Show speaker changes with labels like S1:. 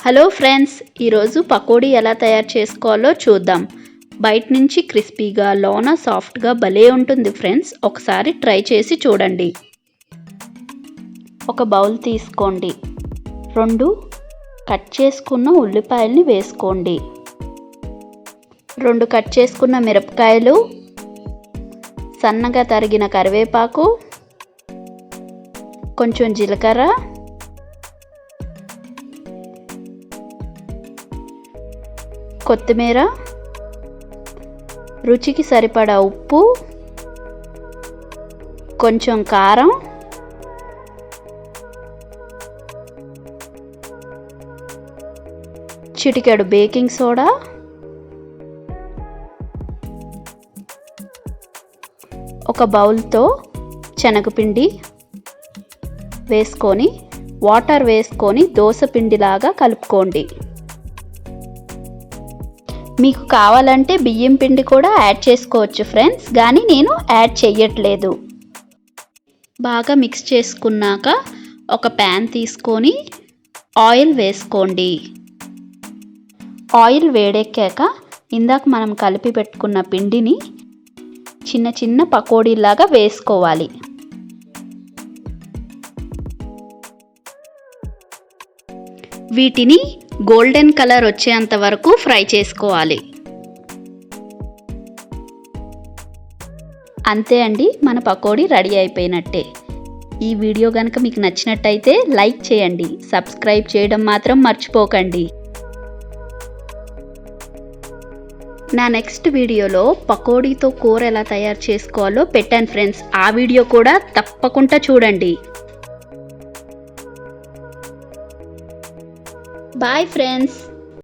S1: Hello friends, ఈరోజు పకోడీ ఎలా తయారు చేసుకోవాలో చూద్దాం. బయట నుంచి క్రిస్పీగా లోన సాఫ్ట్గా భలే ఉంటుంది ఫ్రెండ్స్. ఒకసారి ట్రై చేసి చూడండి. ఒక బౌల్ తీసుకోండి. 2 కట్ చేసుకున్న ఉల్లిపాయల్ని వేసుకోండి. 2 కట్ చేసుకున్న మిరపకాయలు, సన్నగా తరిగిన కరివేపాకు, కొంచెం జీలకర్ర, కొత్తిమీర, రుచికి సరిపడా ఉప్పు, కొంచెం కారం, చిటికెడు బేకింగ్ సోడా, ఒక బౌల్తో శనగపిండి వేసుకొని వాటర్ వేసుకొని దోస పిండిలాగా కలుపుకోండి. మీకు కావాలంటే బియ్యం పిండి కూడా యాడ్ చేసుకోవచ్చు ఫ్రెండ్స్, కానీ నేను యాడ్ చేయట్లేదు. బాగా మిక్స్ చేసుకున్నాక ఒక ప్యాన్ తీసుకొని ఆయిల్ వేసుకోండి. ఆయిల్ వేడెక్కాక ఇందాక మనం కలిపి పెట్టుకున్న పిండిని చిన్న చిన్న పకోడీలాగా వేసుకోవాలి. వీటిని గోల్డెన్ కలర్ వచ్చేంత వరకు ఫ్రై చేసుకోవాలి. అంతే అండి, మన పకోడీ రెడీ అయిపోయినట్టే. ఈ వీడియో కనుక మీకు నచ్చినట్టయితే లైక్ చేయండి, సబ్స్క్రైబ్ చేయడం మాత్రం మర్చిపోకండి. నా నెక్స్ట్ వీడియోలో పకోడీతో కూర ఎలా తయారు చేసుకోవాలో పెట్టాను ఫ్రెండ్స్. ఆ వీడియో కూడా తప్పకుండా చూడండి. Bye friends.